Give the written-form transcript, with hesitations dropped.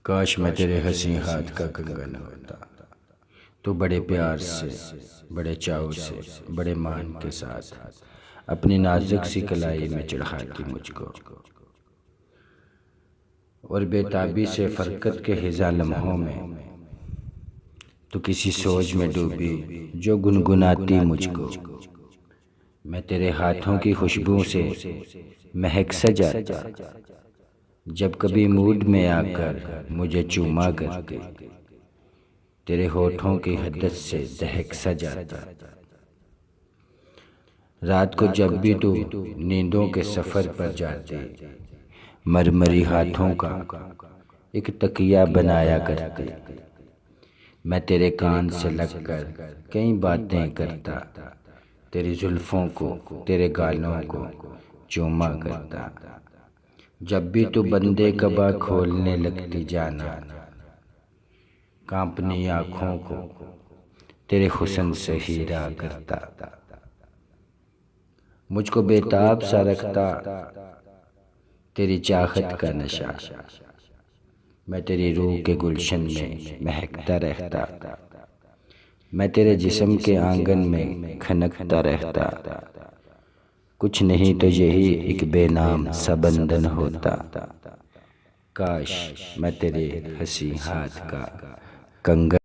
کاش میں تیرے حسین ہاتھ کا کنگن ہوتا، تو بڑے پیار سے، بڑے چاؤ سے، بڑے مان کے ساتھ اپنی نازک سی کلائی میں چڑھاتی مجھ کو، اور بے تابی سے فرقت کے ہزار لمحوں میں تو کسی سوچ میں ڈوبی جو گنگناتی مجھ کو، میں تیرے ہاتھوں کی خوشبو سے مہک سا جاتا، جب کبھی موڈ میں آ کر مجھے چوما کرتے، تیرے ہونٹوں کی حدت سے دہک سا جاتا، رات کو جب بھی تو نیندوں کے سفر پر جاتے، مرمری ہاتھوں کا ایک تکیہ بنایا کرتے، میں تیرے کان سے لگ کر کئی باتیں کرتا، تیری زلفوں کو، تیرے گالوں کو چوما کرتا، جب بھی تو بندے کبا کھولنے لگتی جانا، کانپنی آنکھوں کو تیرے حسن سے ہیرا کرتا، مجھ کو بے تاب سا رکھتا تیری چاہت کا نشہ، میں تیری روح کے گلشن میں مہکتا رہتا، میں تیرے جسم کے آنگن میں کھنکتا رہتا، کچھ نہیں تو یہی ایک بے نام سا بندھن ہوتا، کاش میں تیرے حسین ہاتھ کا کنگن